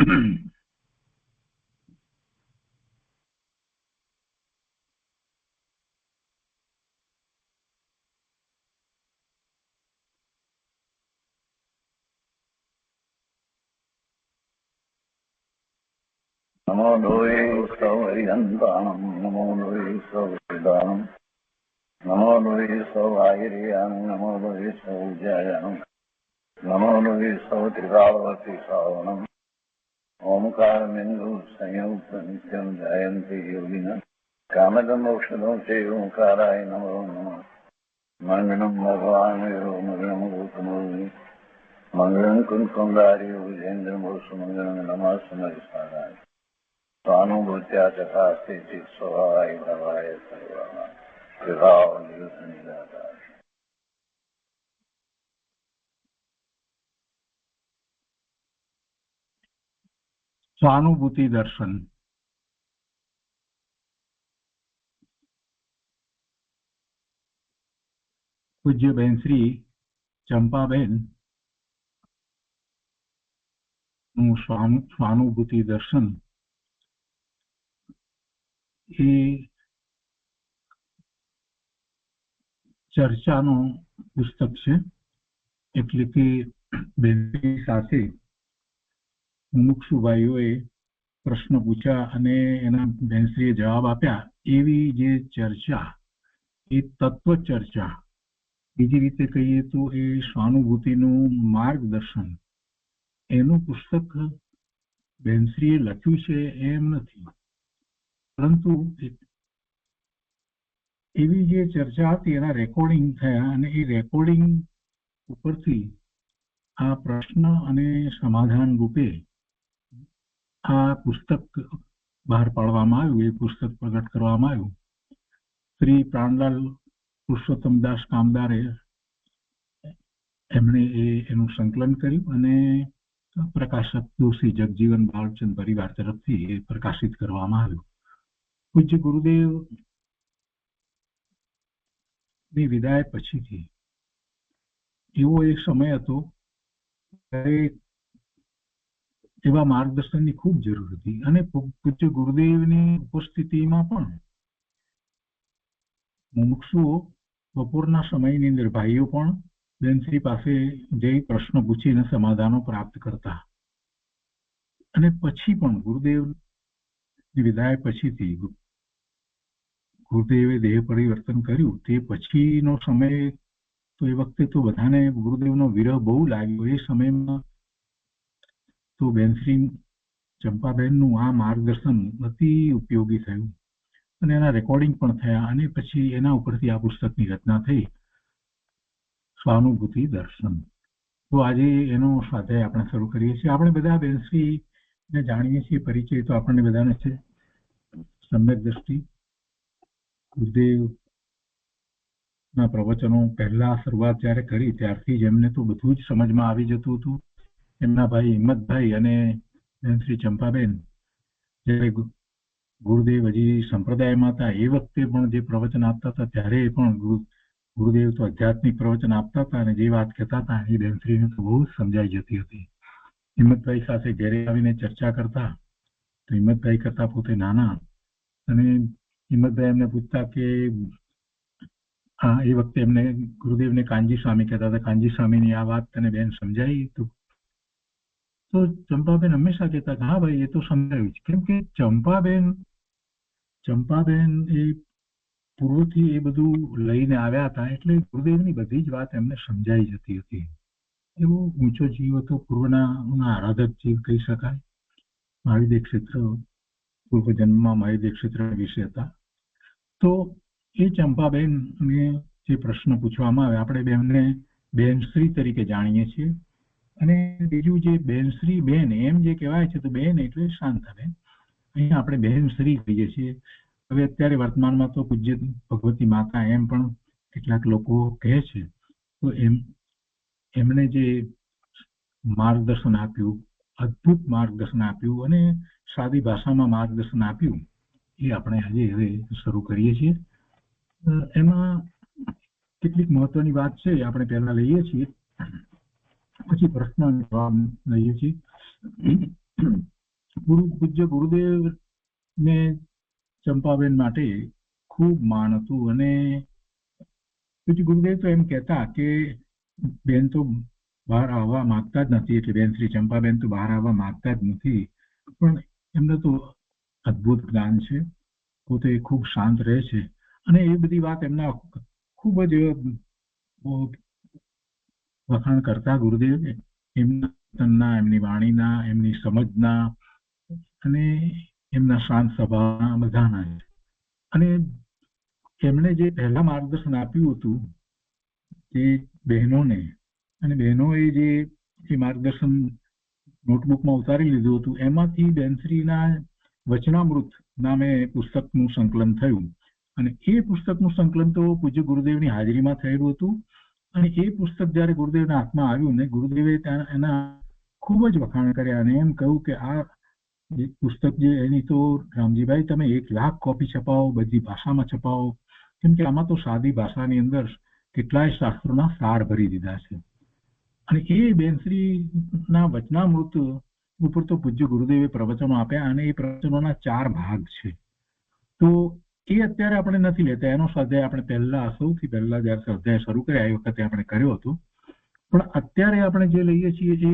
नमो लोये सौहरिहन्ताणम् नमो लोये सौहृदानम् नमो लोये सौभागिर्यानम् नमो लोये सौज्यायानम् नमो लोये सौत्रिकालवती सावनम् ओंकारमिन्दु संयुक्त नित्यम् जयन्ति योगिनः कामदम् औषधम् चैव ओंकाराय नमो नमः मङ्गलम् भगवान् मङ्गलम् गौतमोऽग्नि मङ्गलम् कुन्कुन्दार्यो विजेन्द्रमोसुमङ्गलम् नमः समरिसाराय स्वानुभूत्या चकास्ते स्वभावाय भवाय सर्वाः विभाव निदाताय। स्वानुभूति दर्शन। પૂજ્ય બેન શ્રી ચંપાબેન નું સ્વાનુભૂતિ દર્શન એ ચર્ચાનું પુસ્તક છે. એટલે કે બેનશ્રી સાથે મુમુક્ષુભાઈઓએ પ્રશ્ન પૂછ્યા અને એના બેનશ્રીએ જવાબ આપ્યા. એવી જે ચર્ચા એ તત્વ ચર્ચા, બીજી રીતે કહીએ તો એ સ્વાનુભૂતિનું માર્ગદર્શન, એનું પુસ્તક બેનશ્રીએ લખ્યું છે એમ નથી, પરંતુ એવી જે ચર્ચા હતી એના રેકોર્ડિંગ થયા અને એ રેકોર્ડિંગ ઉપરથી આ પ્રશ્ન અને સમાધાન રૂપે આ પુસ્તક બહાર પાડવામાં આવ્યું. એ પુસ્તક પ્રગટ કરવામાં આવ્યું. શ્રી પ્રાણલાલ પુરુષોત્તમદાસ કામદારે એમણે એનું સંકલન કર્યું અને પ્રકાશક દોશી જગજીવન બાળચંદ પરિવાર તરફથી એ પ્રકાશિત કરવામાં આવ્યું. પૂજ્ય ગુરુદેવ ની વિદાય પછીથી એવો એક સમય હતો ત્યારે એવા માર્ગદર્શનની ખૂબ જરૂર હતી અને પૂજ્ય ગુરુદેવની ઉપસ્થિતિમાં પણ મુમુક્ષુઓ બપોરના સમયની અંદર ભાઈઓ પણ બેનશ્રી પાસે જઈ પ્રશ્ન પૂછીને સમાધાનો પ્રાપ્ત કરતા. અને પછી પણ ગુરુદેવની વિદાય પછીથી ગુરુદેવે દેહ પરિવર્તન કર્યું તે પછીનો સમય તો એ વખતે તો બધાને ગુરુદેવનો વિરહ બહુ લાગ્યો. એ સમયમાં તો બેનશ્રી ચંપાબેનનું આ માર્ગદર્શન અતિ ઉપયોગી થયું અને એના રેકોર્ડિંગ પણ થયા અને પછી એના ઉપરથી આ પુસ્તકની રચના થઈ, સ્વાનુભૂતિ દર્શન. તો આજે એનો સ્વાધ્યાય આપણે શરૂ કરીએ છીએ. આપણે બધા બેનશ્રીને જાણીએ છીએ, પરિચય તો આપણને બધાને છે. સમ્યક દ્રષ્ટિ ગુરુદેવના પ્રવચનો પહેલા શરૂઆત જ્યારે કરી ત્યારથી જ એમને તો બધું જ સમજમાં આવી જતું હતું. એમના ભાઈ હિંમતભાઈ અને બેનશ્રી ચંપાબેન જ્યારે ગુરુદેવ હજી સંપ્રદાયમાં હતા એ વખતે પણ જે પ્રવચન આપતા હતા ત્યારે પણ ગુરુદેવ તો આધ્યાત્મિક પ્રવચન આપતા હતા અને જે વાત કહેતા હતા એ બેનશ્રીને તો બહુ સમજાઈ જતી હતી. હિંમતભાઈ સાથે ઘરે આવીને ચર્ચા કરતા તો હિંમતભાઈ કરતા પોતે નાના અને હિંમતભાઈ એમને પૂછતા કે એ વખતે એમને ગુરુદેવને કાનજી સ્વામી કહેતા હતા, કાનજી સ્વામીની આ વાત તને બેન સમજાઈ? તો ચંપાબેન હંમેશા કહેતા કે હા ભાઈ એ તો સમજાયું જ. કેમ કે ચંપાબેન એ પૂર્વથી એ બધું લઈને આવ્યા હતા એટલે ગુરુદેવની બધી જ વાત એમને સમજાઈ જતી હતી. એવો ઊંચો જીવ હતો, પૂર્વના આરાધક જીવ કહી શકાય. મહાવિદ્ય ક્ષેત્ર પૂર્વ જન્મમાં મહાવિદ્ય ક્ષેત્ર વિશે હતા. તો એ ચંપાબેનને જે પ્રશ્ન પૂછવામાં આવે આપણે બેનને બેનશ્રી તરીકે જાણીએ છીએ. અને બીજું જે બેનશ્રી બેન એમ જે કહેવાય છે તો બેન એટલે શાંતાબેન, અહીંયા આપણે બેનશ્રી કહીએ છીએ. હવે અત્યારે વર્તમાનમાં તો પૂજ્ય ભગવતી માતા એમ પણ કેટલાક લોકો કહે છે. તો એમણે જે માર્ગદર્શન આપ્યું, અદ્ભુત માર્ગદર્શન આપ્યું અને સાદી ભાષામાં માર્ગદર્શન આપ્યું એ આપણે આજે હવે શરૂ કરીએ છીએ. એમાં કેટલીક મહત્વની વાત છે આપણે પહેલા લઈએ છીએ, પછી પ્રશ્ન જવાબ લઈએ છીએ. પૂજ્ય ગુરુદેવ ને ચંપાબેન માટે ખૂબ માન હતું અને પૂજ્ય ગુરુદેવ તો એમ કહેતા કે બેન તો બહાર આવવા માંગતા જ નથી, એટલે બેન શ્રી ચંપાબેન તો બહાર આવવા માંગતા જ નથી, પણ એમને તો અદ્ભુત જ્ઞાન છે, પોતે ખૂબ શાંત રહે છે અને એ બધી વાત એમના ખૂબ જ વખાણ કરતા ગુરુદેવ એમના એમની વાણીના, એમની સમજના અને એમના શાંત સ્વભાવના બધાના. અને એમણે જે પહેલા માર્ગદર્શન આપ્યું હતું તે બહેનોને, અને બહેનોએ જે માર્ગદર્શન નોટબુકમાં ઉતારી લીધું હતું, એમાંથી બેનશ્રીના વચનામૃત નામે પુસ્તકનું સંકલન થયું. અને એ પુસ્તકનું સંકલન તો પૂજ્ય ગુરુદેવની હાજરીમાં થયેલું હતું. અને એ પુસ્તક જયારે ગુરુદેવના હાથમાં આવ્યું ને, ગુરુદેવે એના ખૂબ જ વખાણ કર્યા અને એમ કહ્યું કે આ પુસ્તક જે એની તો રામજીભાઈ તમે 1,00,000 કોપી છપાવો, બધી ભાષામાં છપાવો, કેમ કે આમાં તો સાદી ભાષાની અંદર કેટલાય શાસ્ત્રોના સાર ભરી દીધા છે. અને એ બેનશ્રીના વચનામૃત ઉપર તો પૂજ્ય ગુરુદેવે પ્રવચનો આપ્યા અને એ પ્રવચનોના 4 ભાગ છે. તો એ અત્યારે આપણે નથી લેતા, એનો સ્વાધ્યાય આપણે સૌથી પહેલા જયારે સ્વાધ્યાય શરૂ કર્યા એ વખતે આપણે કર્યો હતો. પણ અત્યારે આપણે જે લઈએ છીએ એ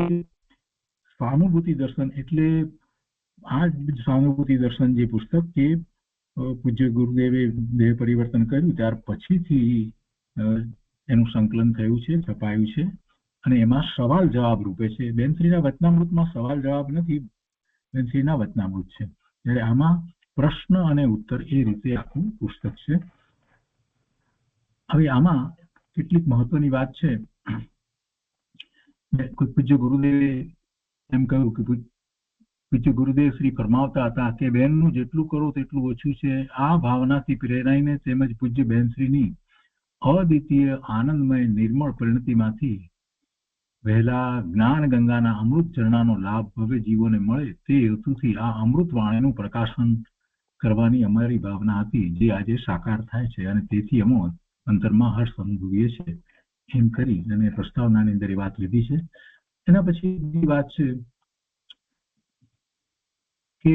સ્વાનુભૂતિ દર્શન, એટલે આ સ્વાનુભૂતિ દર્શન જે પુસ્તક કે પૂજ્ય ગુરુદેવે દેહ પરિવર્તન કર્યું ત્યાર પછીથી એનું સંકલન થયું છે, છપાયું છે અને એમાં સવાલ જવાબ રૂપે છે. બેનશ્રીના વચનામૃતમાં સવાલ જવાબ નથી, બેનશ્રીના વચનામૃત છે. એટલે આમાં પ્રશ્ન અને ઉત્તર એ રીતે આખું પુસ્તક છે. હવે આમાં કેટલીક મહત્વની વાત છે. પૂજ્ય ગુરુદેવે એમ કહ્યું કે પૂજ્ય ગુરુદેવ શ્રી ફરમાવતા હતા કે બહેનનું જેટલું કરો તેટલું ઓછું છે. આ ભાવનાથી પ્રેરાઈને તેમજ પૂજ્ય બહેનશ્રીની અદ્વિતીય આનંદમય નિર્મળ પરિણતિમાંથી વહેલા જ્ઞાન ગંગાના અમૃત ચરણાનો લાભ ભવ્ય જીવોને મળે તે હેતુથી આ અમૃત વાણીનું પ્રકાશન કરવાની અમારી ભાવના હતી, જે આજે સાકાર થાય છે અને તેથી અમે અંતરમાં હર્ષ અનુભવીએ છીએ. એમ કરી અને પ્રસ્તાવનાની અંદર એ વાત લીધી છે. એના પછી બીજી વાત છે કે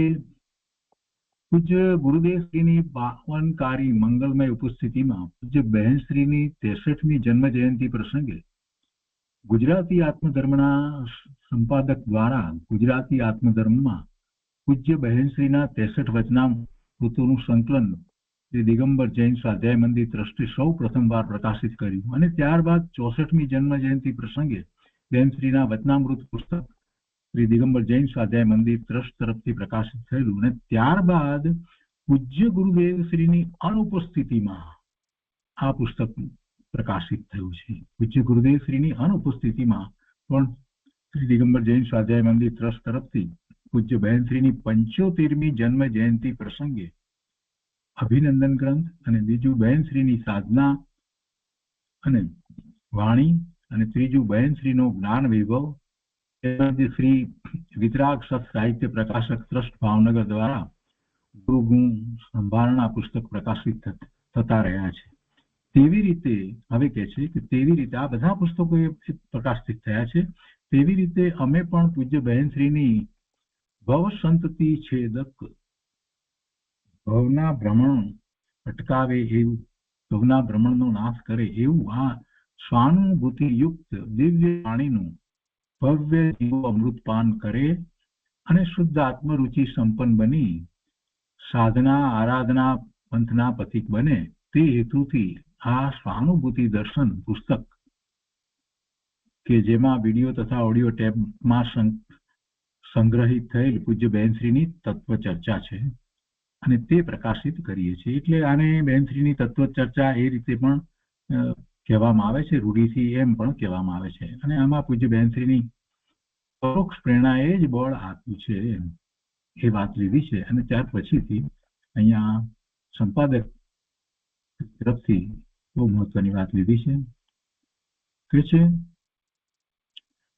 પૂજ્ય ગુરુદેવશ્રીની પાવનકારી મંગલમય ઉપસ્થિતિમાં પૂજ્ય બહેનશ્રીની 63મી જન્મ જયંતિ પ્રસંગે ગુજરાતી આત્મધર્મના સંપાદક દ્વારા ગુજરાતી આત્મધર્મમાં પૂજ્ય બહેનશ્રીના 63 વચનામૃતોનું સંકલન શ્રી દિગંબર જૈન સ્વાધ્યાય મંદિર ટ્રસ્ટે સૌ પ્રથમવાર પ્રકાશિત કર્યું. અને ત્યારબાદ 64મી જન્મ જયંતિ પ્રસંગે બહેનશ્રીના વચનામૃત પુસ્તક શ્રી દિગંબર જૈન સ્વાધ્યાય મંદિર ટ્રસ્ટ તરફથી પ્રકાશિત થયેલું. અને ત્યારબાદ પૂજ્ય ગુરુદેવશ્રીની અનુપસ્થિતિમાં આ પુસ્તક પ્રકાશિત થયું છે. પૂજ્ય ગુરુદેવશ્રીની અનુપસ્થિતિમાં પણ શ્રી દિગંબર જૈન સ્વાધ્યાય મંદિર ટ્રસ્ટ તરફથી પૂજ્ય બહેનશ્રીની 75મી જન્મ જયંતિ પ્રસંગે અભિનંદન ગ્રંથ અને બીજું બહેનશ્રીની સાધના અને વાણી અને ત્રીજું બહેનશ્રીનો જ્ઞાન વૈભવ શ્રી વિતરાગ સત સાહિત્ય પ્રકાશક ટ્રસ્ટ ભાવનગર દ્વારા ગુરુગુણ સંભારણા પુસ્તક પ્રકાશિત થતા રહ્યા છે. તેવી રીતે હવે કે છે કે તેવી રીતે આ બધા પુસ્તકો પ્રકાશિત થયા છે. તેવી રીતે અમે પણ પૂજ્ય બહેનશ્રીની ભવ સંતતિ છેદક ભવના ભ્રમણ અટકાવે એવું, ભવના ભ્રમણનો નાશ કરે એવું આ સ્વાનુભૂતિ યુક્ત દિવ્ય વાણીનું ભવ્ય જીવો અમૃતપાન કરે અને શુદ્ધ આત્મરુચિ સંપન્ન બની સાધના આરાધના પંથના પથિક બને તે હેતુથી આ સ્વાનુભૂતિ દર્શન પુસ્તક કે જેમાં વિડીયો તથા ઓડિયો ટેપમાં સંગ્રહિત થયેલ પૂજ્ય બહેનશ્રીની તત્વ ચર્ચા છે અને તે પ્રકાશિત કરીએ છીએ. એટલે આને બહેનશ્રીની તત્વ ચર્ચા એ રીતે પણ કહેવામાં આવે છે, રૂઢિથી એમ પણ કહેવામાં આવે છે. અને આમાં પૂજ્ય બહેનશ્રીની પરોક્ષ પ્રેરણાએ જ બળ આપ્યું છે એ વાત લીધી છે. અને ત્યાર પછીથી અહીંયા સંપાદક તરફથી બહુ મહત્વની વાત લીધી છે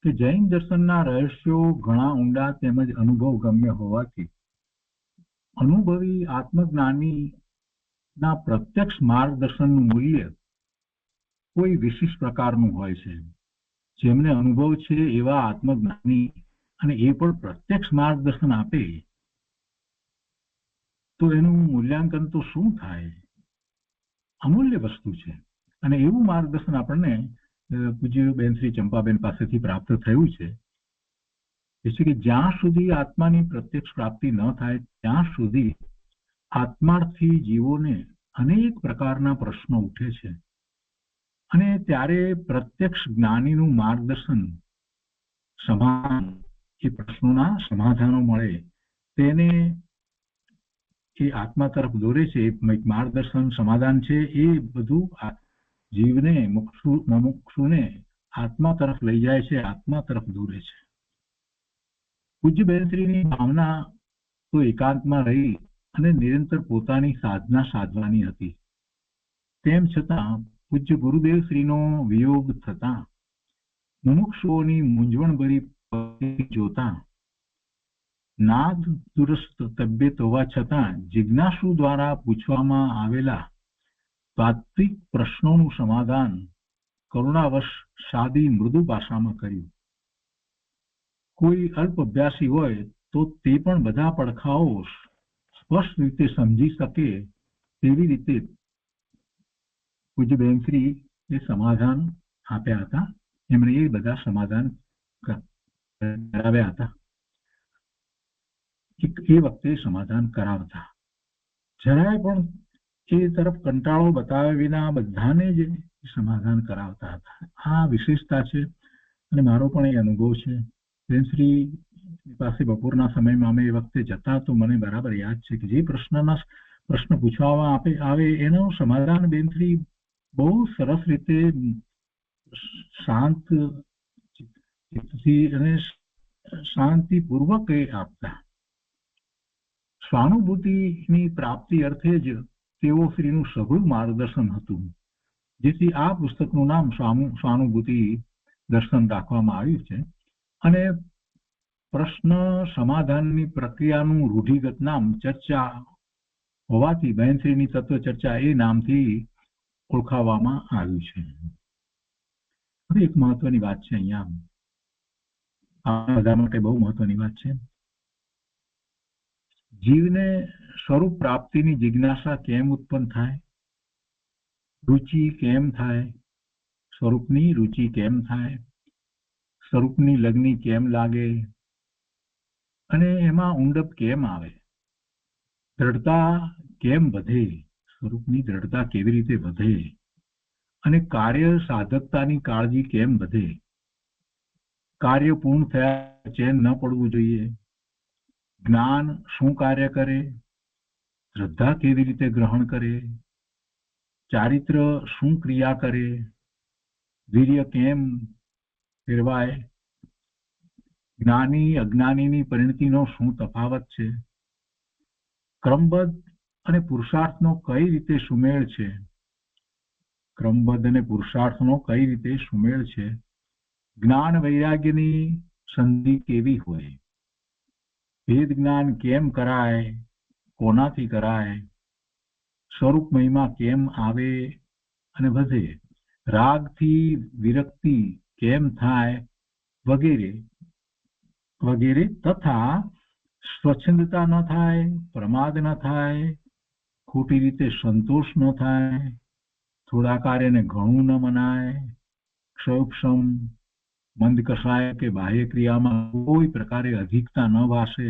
કે જૈન દર્શનના રહસ્યો ઘણા ઊંડા તેમજ અનુભવ ગમ્ય હોવાથી અનુભવી આત્મજ્ઞાનીના પ્રત્યક્ષ માર્ગદર્શનનું મૂલ્ય કોઈ વિશિષ્ટ પ્રકારનું હોય છે. જેમને અનુભવ છે એવા આત્મજ્ઞાની અને એ પણ પ્રત્યક્ષ માર્ગદર્શન આપે તો એનું મૂલ્યાંકન તો શું થાય? અમૂલ્ય વસ્તુ છે. અને એવું માર્ગદર્શન આપણને પૂજ્ય બેન શ્રી ચંપાબેન પાસેથી પ્રાપ્ત થયું છે કે જ્યાં સુધી આત્માની પ્રત્યક્ષ પ્રાપ્તિ ન થાય ત્યાં સુધી આત્માર્થી જીવોને અનેક પ્રકારના પ્રશ્નો ઉઠે છે. અને ત્યારે પ્રત્યક્ષ જ્ઞાનીનું માર્ગદર્શન સમાધાન એ પ્રશ્નોના સમાધાનો મળે તેને એ આત્મા તરફ દોરે છે. માર્ગદર્શન સમાધાન છે એ બધું જીવને મુમુક્ષુને આત્મા તરફ લઈ જાય છે, આત્મા તરફ દોરે છે. પૂજ્ય બહેનશ્રીની ભાવના તો એકાંતમાં રહી અને નિરંતર પોતાની સાધના સાધવાની હતી. તેમ છતાં પૂજ્ય ગુરુદેવ શ્રીનો વિયોગ થતા મુમુક્ષુઓની મૂંઝવણભરી પરિસ્થિતિ જોતા નાદ દુરસ્ત તબિયત હોવા છતાં જિજ્ઞાસુ દ્વારા પૂછવામાં આવેલા તાત્વિક પ્રશ્નોનું સમાધાન કરુણાવશ સાદી મૃદુ ભાષામાં કર્યું. કોઈ અલ્પ અભ્યાસી હોય તો તે પણ બધા પડખાઓ સ્પષ્ટ રીતે સમજી શકે તેવી રીતે પૂજ્ય બેનશ્રી એ સમાધાન આપ્યા હતા. એમણે એ બધા સમાધાન કરાવ્યા હતા. એ વખતે સમાધાન કરાવતા જરાય પણ એ તરફ કંટાળો બતાવ્યા વિના બધાને જ સમાધાન કરાવતા હતા. આ વિશેષતા છે અને મારો પણ એ અનુભવ છે. બેનશ્રી પાસે બપોરના સમયમાં અમે એ વખતે જતા તો મને બરાબર યાદ છે કે જે પ્રશ્ન પૂછવામાં આવે એનું સમાધાન બેનશ્રી બહુ સરસ રીતે શાંત અને શાંતિપૂર્વક એ આપતા. સ્વાનુભૂતિની પ્રાપ્તિ અર્થે જ તેઓ શ્રીનું સઘળું માર્ગદર્શન હતું. જેથી આ પુસ્તકનું નામ સ્વાનુભૂતિ દર્શન રાખવામાં આવ્યું છે. અને પ્રશ્ન સમાધાનની પ્રક્રિયાનું રૂઢિગત નામ ચર્ચા હોવાથી બહેનશ્રીની તત્વ ચર્ચા એ નામથી ઓળખાવવામાં આવ્યું છે. હવે એક મહત્વની વાત છે અહીંયા, આ બધા માટે બહુ મહત્વની વાત છે. જીવને સ્વરૂપ પ્રાપ્તિની જિજ્ઞાસા કેમ ઉત્પન્ન થાય? રુચિ કેમ થાય? સ્વરૂપની રુચિ કેમ થાય? સ્વરૂપની લગ્ની કેમ લાગે? અને એમાં ઊંડપ કેમ આવે? દ્રઢતા કેમ વધે? સ્વરૂપની દ્રઢતા કેવી રીતે વધે? અને કાર્ય સાધકતાની કાળજી કેમ વધે? કાર્ય પૂર્ણ થયા ચેન ન પડવું જોઈએ. જ્ઞાન શું કાર્ય કરે? શ્રદ્ધા કેવી રીતે ગ્રહણ કરે? ચારિત્ર શું ક્રિયા કરે? વીર્ય કેમ ફેરવાય? જ્ઞાની અજ્ઞાનીની પરિણતિનો શું તફાવત છે? ક્રમબદ્ધ અને પુરુષાર્થનો કઈ રીતે સુમેળ છે? ક્રમબદ્ધ અને પુરુષાર્થનો કઈ રીતે સુમેળ છે? જ્ઞાન વૈરાગ્યની સંધિ કેવી હોય? ભેદ જ્ઞાન કેમ કરાય? કોનાથી કરાય? સ્વરૂપ મહિમા કેમ આવે અને વધે? રાગથી વિરક્તિ કેમ થાય? વગેરે વગેરે. તથા સ્વચ્છંદતા ન થાય, પ્રમાદ ન થાય, ખોટી રીતે સંતોષ ન થાય, થોડા કાર્યને ઘણું ન મનાય, ક્ષોભક્ષમ મંદ કસાય કે બાહ્ય ક્રિયામાં કોઈ પ્રકારે અધિકતા ન ભાસે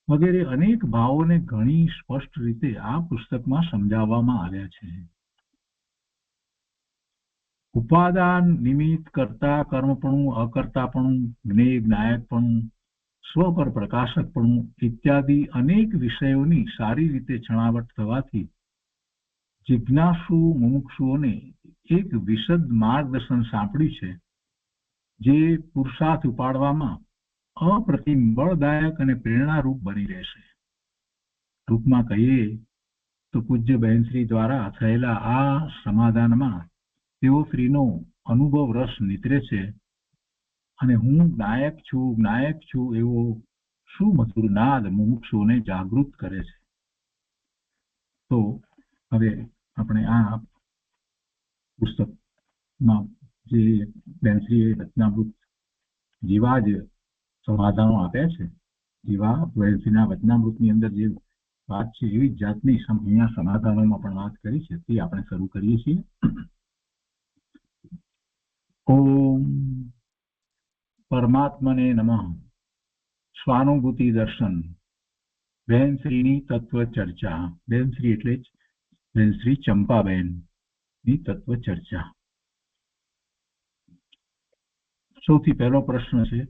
વગેરે અનેક ભાવોને ઘણી સ્પષ્ટ રીતે આ પુસ્તકમાં સમજાવવામાં આવ્યા છે. ઉપાદાન નિમિત્ત કરતા કર્મપણું, અકર્તાપણું, જ્ઞેય જ્ઞાયકપણું, સ્વ પર પ્રકાશકપણું ઇત્યાદિ અનેક વિષયોની સારી રીતે છણાવટ થવાથી જિજ્ઞાસુ મુમુક્ષુઓને એક વિશદ માર્ગદર્શન સાંપડ્યું છે જે પુરુષાર્થ ઉપાડવામાં અપ્રતિમ બળદાયક અને પ્રેરણારૂપ બની રહેશે. ટૂંકમાં કહીએ તો પૂજ્ય બહેનશ્રી દ્વારા થયેલા આ સમાધાનમાં તેઓ શ્રીનો અનુભવ રસ નીતરે છે અને હું જ્ઞાયક છું એવો સુમધુર નાદ મુમુક્ષુઓને જાગૃત કરે છે. તો હવે આપણે આ પુસ્તકમાં જે બહેનશ્રીએ રચનામૃત જીવાજ સમાધાનો આપ્યા છે, જેવા વેલસીના વચનામૃતની અંદર જે વાત છે એવી જ જાતની અહીંયા સમાધાનોમાં પણ વાત કરી છે, તે આપણે શરૂ કરીએ છીએ. ઓમ પરમાત્મને નમઃ. સ્વાનુભૂતિ દર્શન. બહેનશ્રીની તત્વ ચર્ચા. બહેનશ્રી એટલે જ બહેનશ્રી ચંપાબેન ની તત્વ ચર્ચા. સૌથી પહેલો પ્રશ્ન છે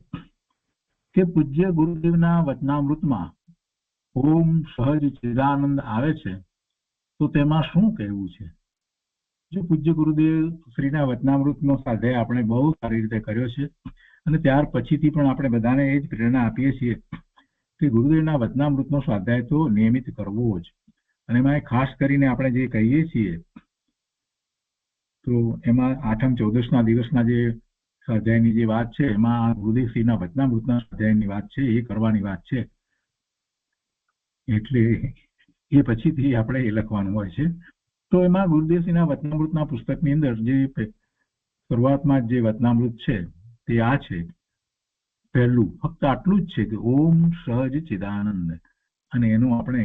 કે પૂજ્ય ગુરુદેવના વચનામૃતમાં ઓમ સહજ ચિદાનંદ આવે છે તો તેમાં શું કહેવું છે? જો પૂજ્ય ગુરુદેવ શ્રીના વચનામૃતનો સ્વાધ્યાય આપણે બહુ સારી રીતે કર્યો છે અને ત્યાર પછીથી પણ આપણે બધાને એ જ પ્રેરણા આપીએ છીએ કે ગુરુદેવના વચનામૃતનો સ્વાધ્યાય તો નિયમિત કરવો જ. અને એમાં ખાસ કરીને આપણે જે કહીએ છીએ તો એમાં આઠમ ચૌદસના દિવસના જે સ્વાધ્યાયની જે વાત છે એમાં ગુરુદેવશ્રીના વચનામૃતના સ્વાધ્યાયની વાત છે, એ કરવાની વાત છે. એટલે એ પછીથી આપણે એ લખવાનું હોય છે. તો એમાં ગુરુદેવશ્રીના વચનામૃતના પુસ્તકની અંદર જે શરૂઆતમાં જે વચનામૃત છે તે આ છે. પહેલું ફક્ત આટલું જ છે કે ઓમ સહજ ચિદાનંદ, અને એનું આપણે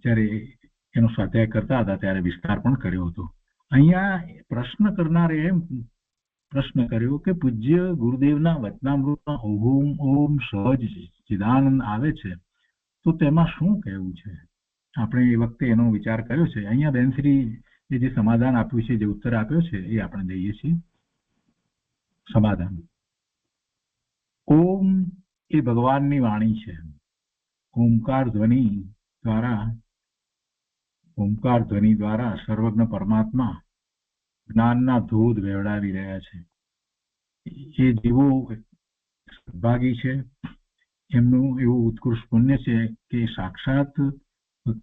જ્યારે એનો સ્વાધ્યાય કરતા હતા ત્યારે વિસ્તાર પણ કર્યો હતો. અહીંયા પ્રશ્ન કરનારે એમ પ્રશ્ન કર્યો કે પૂજ્ય ગુરુદેવના વચનામૃતમાં ઓમ ઓમ સહજ ચિદાનંદ આવે છે તો તેમાં શું કહેવું છે? આપણે એ વખતે એનો વિચાર કર્યો છે. અહીંયા બેનશ્રી જે સમાધાન આપ્યું છે, જે ઉત્તર આપ્યો છે એ આપણે દઈએ છીએ. સમાધાન: ઓમ એ ભગવાનની વાણી છે. ઓમકાર ધ્વનિ દ્વારા સર્વજ્ઞ પરમાત્મા જ્ઞાનના ધોધ વહેવડાવી રહ્યા છે. એ જીવો સદભાગી છે, એમનું એવું ઉત્કૃષ્ટ પુણ્ય છે કે સાક્ષાત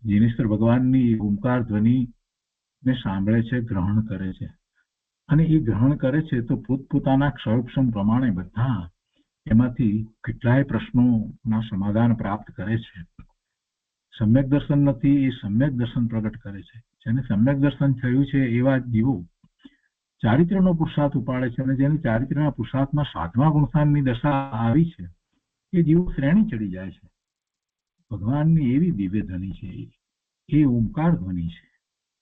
જીનેશ્વર ભગવાનની ઓમકાર ધ્વનિને સાંભળે છે, ગ્રહણ કરે છે. અને એ ગ્રહણ કરે છે તો પોતપોતાના ક્ષયોક્ષમ પ્રમાણે બધા એમાંથી કેટલાય પ્રશ્નોના સમાધાન પ્રાપ્ત કરે છે. સમ્યક દર્શન નથી, એ સમ્યક દર્શન પ્રગટ કરે છે. જેને સમ્યક દર્શન થયું છે એવા જીવો ચારિત્રનો પુરુષાર્થ ઉપાડે છે, અને જેને ચારિત્રના પુરુષાર્થમાં સાતમા ગુણસ્થાનની દશા આવી છે એ જીવો શ્રેણી ચડી જાય છે. ભગવાનની એવી દિવ્ય ધ્વનિ છે, એ ઓમકાર ધ્વનિ છે.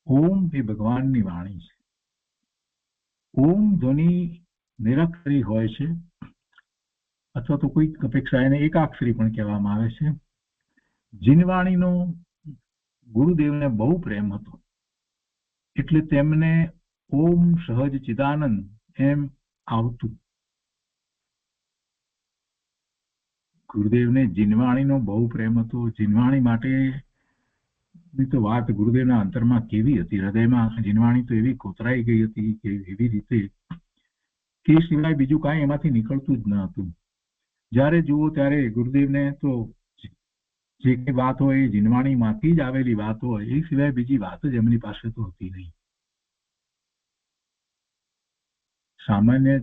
ઓમ એ ભગવાનની વાણી છે. ઓમ ધ્વનિ નિરક્ષરી હોય છે, અથવા તો કોઈ અપેક્ષા એને એકાક્ષરી પણ કહેવામાં આવે છે. જીનવાણીનો ગુરુદેવને બહુ પ્રેમ હતો, એટલે તેમને ઓમ સહજ ચિદાનંદ એમ આવતું. ગુરુદેવને જીનવાણીનો બહુ પ્રેમ હતો. જીનવાણી માટેની તો વાત ગુરુદેવના અંતરમાં કેવી હતી, હૃદયમાં જીનવાણી તો એવી કોતરાઈ ગઈ હતી કે એવી રીતે કે સિવાય બીજું કાંઈ એમાંથી નીકળતું જ ન હતું. જ્યારે જુઓ ત્યારે ગુરુદેવને તો જે કઈ વાત હોય એ જીનવાણીમાંથી જ આવેલી વાત હોય, એ સિવાય બીજી વાત જ એમની પાસે તો હતી નહીં. સામાન્ય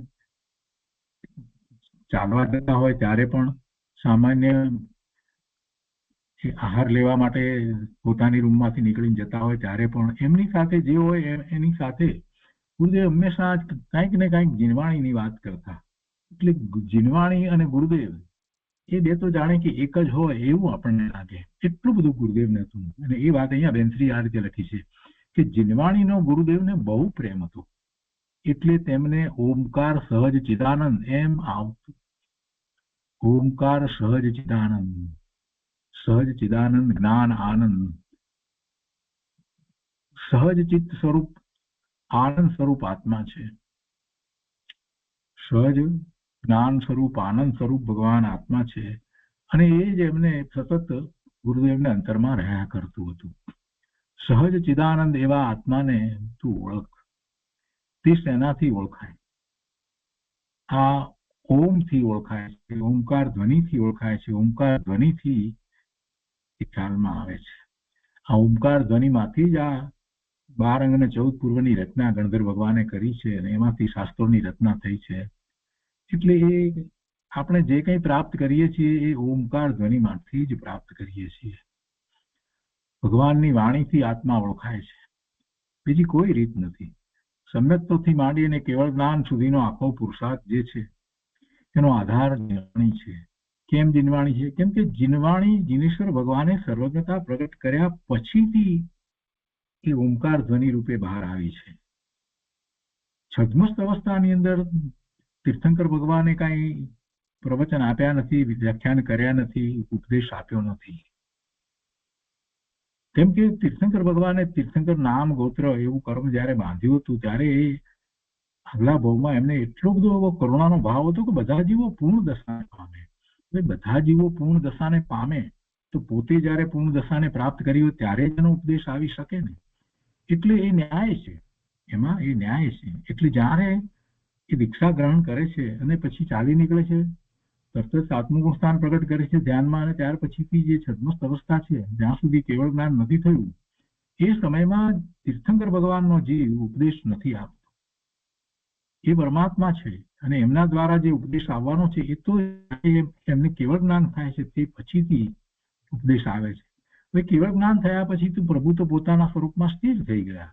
ચાલવા જતા હોય ત્યારે પણ, સામાન્ય આહાર લેવા માટે પોતાની રૂમમાંથી નીકળીને જતા હોય ત્યારે પણ એમની સાથે જે હોય એની સાથે ગુરુદેવ હંમેશા કંઈક ને કંઈક જીનવાણીની વાત કરતા. એટલે જીનવાણી અને ગુરુદેવ એ બે તો જાણે કે એક જ હોય એવું આપણને લાગે, એટલું બધું ગુરુદેવને હતું. અને એ વાત અહીંયા બેનશ્રી આ રીતે લખી છે કે જીનવાણીનો ગુરુદેવને બહુ પ્રેમ હતો, એટલે તેમને ઓમકાર સહજ ચિદાનંદ એમ આવતું. ઓમકાર સહજ ચિદાનંદ, સહજ ચિદાનંદ જ્ઞાન આનંદ, સહજ ચિત્ત સ્વરૂપ આનંદ સ્વરૂપ આત્મા છે. સહજ જ્ઞાન સ્વરૂપ આનંદ સ્વરૂપ ભગવાન આત્મા છે, અને એ જ એમને સતત ગુરુદેવને અંતરમાં રહ્યા કરતું હતું. સહજ ચિદાનંદ એવા આત્માને તું ઓળખ. તે શેનાથી ઓળખાય? આ ઓમથી ઓળખાય છે, ઓમકાર ધ્વનિથી ઓળખાય છે. ઓમકાર ધ્વનિથી એ ખ્યાલમાં આવે છે. આ ઓમકાર ધ્વનિમાંથી જ આ 12 અંગ અને 14 પૂર્વની રચના ગણધર ભગવાને કરી છે, અને એમાંથી શાસ્ત્રોની રચના થઈ છે. એટલે એ આપણે જે કંઈ પ્રાપ્ત કરીએ છીએ એ ઓમકાર ધ્વનિમાંથી જ પ્રાપ્ત કરીએ છીએ. ભગવાનની વાણીથી આત્મા ઓળખાય છે, બીજી કોઈ રીત નથી. સમ્યક્તોથી માંડીને કેવળ જ્ઞાન સુધીનો આખો પુરુષાર્થ જે છે એનો આધાર જીનવાણી છે. કેમ જીનવાણી છે? કેમ કે જીનવાણી જીનેશ્વર ભગવાને સર્વજ્ઞતા પ્રગટ કર્યા પછીથી એ ઓમકાર ધ્વનિ રૂપે બહાર આવી છે. છદ્મસ્ત અવસ્થાની અંદર તીર્થંકર ભગવાને કાંઈ પ્રવચન આપ્યા નથી, વ્યાખ્યાન કર્યા નથી, ઉપદેશ આપ્યો નથી. કેમ કે તીર્થંકર ભગવાને તીર્થંકર નામ ગોત્ર એવું કર્મ જયારે બાંધ્યું હતું ત્યારે એ આગલા ભાવમાં એમને એટલો બધો એવો કરુણાનો ભાવ હતો કે બધા જીવો પૂર્ણ દશાને પામે. બધા જીવો પૂર્ણ દશાને પામે તો પોતે જયારે પૂર્ણ દશાને પ્રાપ્ત કરી હોય ત્યારે જ એનો ઉપદેશ આવી શકે ને. એટલે એ ન્યાય છે, એમાં એ ન્યાય છે. એટલે જયારે એ દીક્ષા ગ્રહણ કરે છે અને પછી ચાલી નીકળે છે, તરત જ આત્મગુણ સ્થાન પ્રગટ કરે છે ધ્યાનમાં, અને ત્યાર પછીથી જે છદ્મસ્ત અવસ્થા છે જ્યાં સુધી કેવળ જ્ઞાન નથી થયું એ સમયમાં તીર્થંકર ભગવાનનો જીવ ઉપદેશ નથી આપતો. એ પરમાત્મા છે અને એમના દ્વારા જે ઉપદેશ આવવાનો છે એ તો એમને કેવળ જ્ઞાન થાય છે તે પછીથી ઉપદેશ આવે છે. હવે કેવળ જ્ઞાન થયા પછી તો પ્રભુ તો પોતાના સ્વરૂપમાં સ્થિર થઈ ગયા.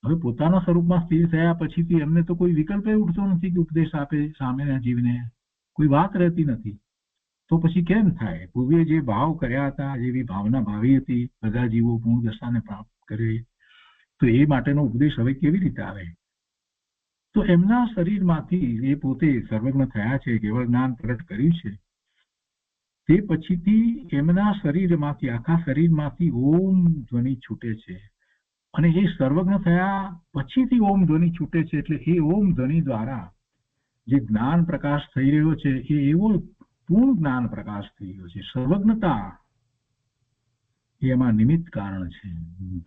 હવે પોતાના સ્વરૂપમાં સ્થિર થયા પછીથી એમને તો કોઈ વિકલ્પ ઉઠતો નથી કે ઉપદેશ આપે સામેના જીવને, કોઈ વાત રહેતી નથી. તો પછી કેમ થાય? પૂર્વે જે ભાવ કર્યા હતા, જેવી ભાવના ભાવી હતી બધા જીવો પૂર્ણ દશાને પ્રાપ્ત કરે, તો એ માટેનો ઉપદેશ હવે કેવી રીતે આવે? તો એમના શરીરમાંથી એ પોતે સર્વજ્ઞ થયા છે, કેવળ જ્ઞાન પ્રગટ કર્યું છે, તે પછીથી એમના શરીરમાંથી, આખા શરીરમાંથી ઓમ ધ્વનિ છૂટે છે. અને એ સર્વજ્ઞ થયા પછીથી ઓમ ધ્વનિ છૂટે છે. એટલે એ ઓમ ધ્વનિ દ્વારા જે જ્ઞાન પ્રકાશ થઈ રહ્યો છે એ એવો પૂર્ણ જ્ઞાન પ્રકાશ થઈ રહ્યો છે. સર્વજ્ઞતા એમાં નિમિત્ત કારણ છે.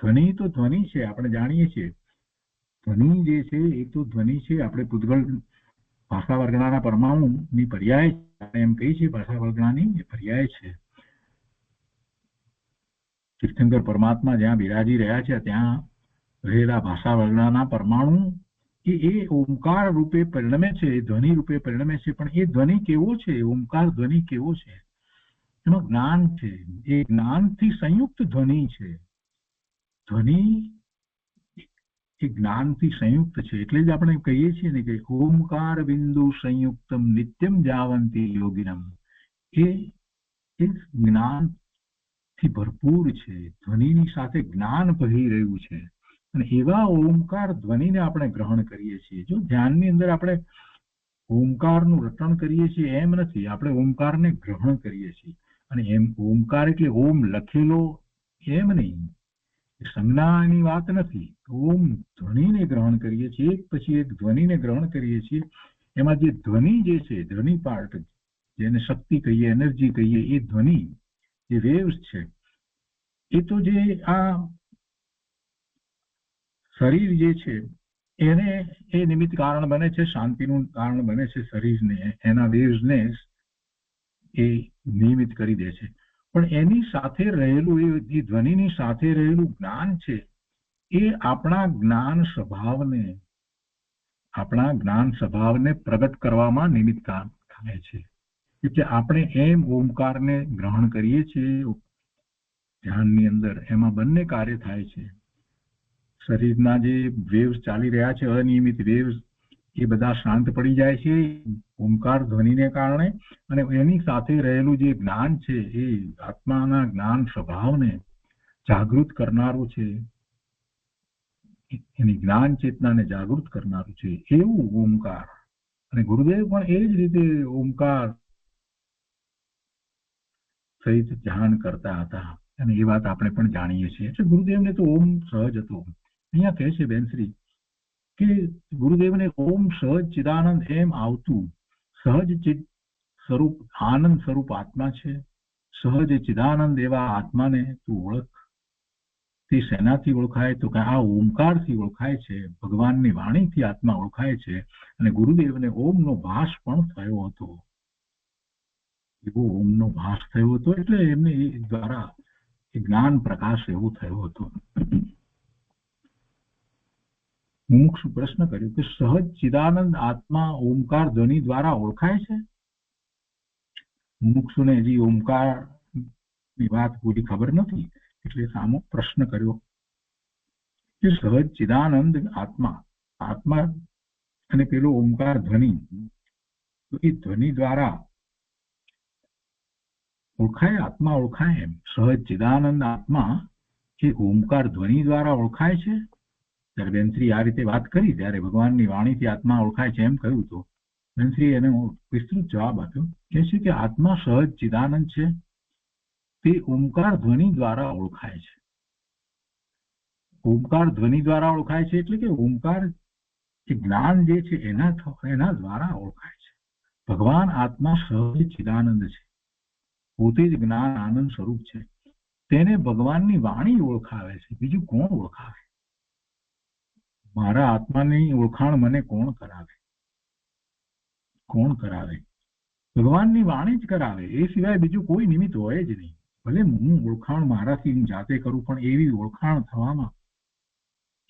ધ્વનિ તો ધ્વનિ છે, આપણે જાણીએ છીએ. ધ્વનિ જે છે એ તો ધ્વનિ છે. આપણે પૂતગલ ભાષા વર્ગણાના પરમાણુની પર્યાય એમ કહી છે, ભાષા વર્ગણાની પર્યાય છે. તીર્થંકર પરમાત્મા જ્યાં બિરાજી રહ્યા છે ત્યાં રહેલા ભાષા વર્ગણાના પરમાણુ એ ઓમકાર રૂપે પરિણમે છે, એ ધ્વનિ રૂપે પરિણમે છે. પણ એ ધ્વનિ કેવો છે? ઓમકાર ધ્વનિ કેવો છે? એમાં જ્ઞાન છે. એ જ્ઞાનથી સંયુક્ત ધ્વનિ છે. ધ્વનિ એ જ્ઞાનથી સંયુક્ત છે. એટલે જ આપણે કહીએ છીએ ને કે ઓમકાર બિંદુ સંયુક્તમ નિત્યમ જાવંતી યોગિનમ. એ જ્ઞાનથી ભરપૂર છે. ધ્વનિની સાથે જ્ઞાન ભરી રહ્યું છે. અને એવા ઓમકાર ધ્વનિને આપણે ગ્રહણ કરીએ છીએ. જો ધ્યાનની અંદર આપણે ઓમકારનું રટણ કરીએ છીએ એમ નથી, આપણે ઓમકારને ગ્રહણ કરીએ છીએ. અને એમ ઓમકાર એટલે ઓમ લખેલો એમ નહીં, સંજ્ઞાની વાત નથી. ઓમ ધ્વનિને ગ્રહણ કરીએ છીએ, એક પછી એક ધ્વનિને ગ્રહણ કરીએ છીએ. એમાં જે ધ્વનિ જે છે, ધ્વનિ પાર્ટ, જેને શક્તિ કહીએ, એનર્જી કહીએ, એ ધ્વનિ જે વેવ્સ છે એ તો જે આ શરીર જે છે એને એ નિમિત્ત કારણ બને છે, શાંતિનું કારણ બને છે. શરીરને એના વેવ્સને એ નિયમિત કરી દે છે. પણ એની સાથે રહેલું એ ધ્વનિની સાથે રહેલું જ્ઞાન છે એ આપણા જ્ઞાન સ્વભાવને પ્રગટ કરવામાં નિમિત્ત થાય છે. એટલે આપણે એમ ઓમકારને ગ્રહણ કરીએ છીએ ધ્યાનની અંદર, એમાં બંને કાર્ય થાય છે. શરીરના જે વેવ્સ ચાલી રહ્યા છે, અનિયમિત વેવ્સ, એ બધા શાંત પડી જાય છે ઓમકાર ધ્વનિને કારણે. અને એની સાથે રહેલું જે જ્ઞાન છે એ આત્માના જ્ઞાન સ્વભાવને જાગૃત કરનારું છે, એની જ્ઞાન ચેતનાને જાગૃત કરનારું છે, એવું ઓમકાર. અને ગુરુદેવ પણ એ જ રીતે ઓમકાર સહિત ધ્યાન કરતા હતા, અને એ વાત આપણે પણ જાણીએ છીએ. એટલે ગુરુદેવને તો ઓમ સહજ હતો. અહીંયા કહે છે બેનશ્રી કે ગુરુદેવને ઓમ સહજ ચિદાનંદ એમ આવતું. સહજ ચિદ સ્વરૂપ, આનંદ સ્વરૂપ આત્મા છે. સહજ ચિદાનંદ એવા આત્માને તું ઓળખ. તે શેનાથી ઓળખાય? તો કે આ ઓમકારથી ઓળખાય છે. ભગવાનની વાણીથી આત્મા ઓળખાય છે. અને ગુરુદેવને ઓમનો ભાસ પણ થયો હતો. એવો ઓમનો ભાસ થયો હતો એટલે એમને એ દ્વારા જ્ઞાન પ્રકાશ એવો થયો હતો. મુમુક્ષુ પ્રશ્ન કર્યો કે સહજ ચિદાનંદ આત્મા ઓમકાર ધ્વનિ દ્વારા ઓળખાય છે? મુમુક્ષુને હજી ઓમકાર ની વાત પૂરી ખબર નથી, એટલે સામો પ્રશ્ન કર્યો કે સહજ ચિદાનંદ આત્મા અને પેલો ઓમકાર ધ્વનિ તો એ ધ્વનિ દ્વારા ઓળખાય, આત્મા ઓળખાય. એમ સહજ ચિદાનંદ આત્મા એ ઓમકાર ધ્વનિ દ્વારા ઓળખાય છે. ત્યારે બેનશ્રી આ રીતે વાત કરી ત્યારે ભગવાનની વાણીથી આત્મા ઓળખાય છે એમ કહ્યું તો બેનશ્રી એને વિસ્તૃત જવાબ આપ્યો. કહે છે કે આત્મા સહજ ચિદાનંદ છે તે ઓમકાર ધ્વનિ દ્વારા ઓળખાય છે. ઓમકાર ધ્વનિ દ્વારા ઓળખાય છે એટલે કે ઓમકાર જે જ્ઞાન જે છે એના દ્વારા ઓળખાય છે. ભગવાન આત્મા સહજ ચિદાનંદ છે, પોતે જ જ્ઞાન આનંદ સ્વરૂપ છે. તેને ભગવાનની વાણી ઓળખાવે છે, બીજું કોણ ઓળખાવે? મારા આત્માની ઓળખાણ મને કોણ કરાવે? કોણ કરાવે? ભગવાનની વાણી જ કરાવે. એ સિવાય બીજું કોઈ નિમિત્ત હોય જ નહીં. ભલે હું ઓળખાણ મારાથી હું જાતે કરું, પણ એવી ઓળખાણ થવામાં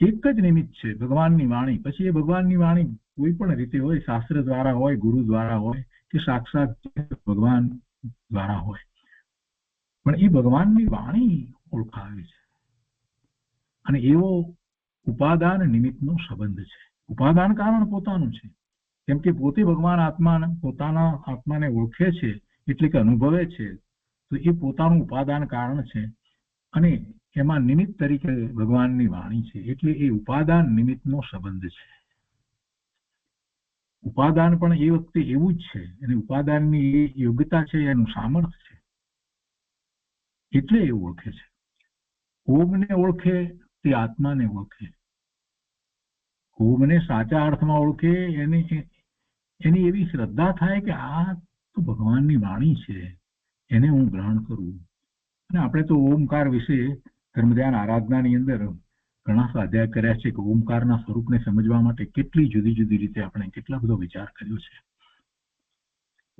એક જ નિમિત્ત છે, ભગવાનની વાણી. પછી એ ભગવાનની વાણી કોઈ પણ રીતે હોય, શાસ્ત્ર દ્વારા હોય, ગુરુ દ્વારા હોય કે સાક્ષાત ભગવાન દ્વારા હોય, પણ એ ભગવાનની વાણી ઓળખાવે છે. અને એવો ઉપાદાન નિમિત્તનો સંબંધ છે. ઉપાદાન કારણ પોતાનું છે, કેમ કે પોતે ભગવાન આત્મા પોતાના આત્માને ઓળખે છે એટલે કે અનુભવે છે, તો એ પોતાનું ઉપાદાન કારણ છે. અને એમાં નિમિત્ત તરીકે ભગવાનની વાણી છે, એટલે એ ઉપાદાન નિમિત્તનો સંબંધ છે. ઉપાદાન પણ એ વખતે એવું જ છે, અને ઉપાદાનની એ યોગ્યતા છે, એનું સામર્થ્ય છે, એટલે એ ઓળખે છે. ઓમને ઓળખે તે આત્માને ઓળખે. ઓમને સાચા અર્થમાં ઓળખે એની એવી શ્રદ્ધા થાય કે આ તો ભગવાનની વાણી છે, એને હું ગ્રહણ કરું. અને આપણે તો ઓમકાર વિશે ધર્મ ધ્યાન આરાધનાની અંદર ઘણા સ્વાધ્યાય કર્યા છે કે ઓમકારના સ્વરૂપને સમજવા માટે કેટલી જુદી જુદી રીતે આપણે કેટલા બધો વિચાર કર્યો છે.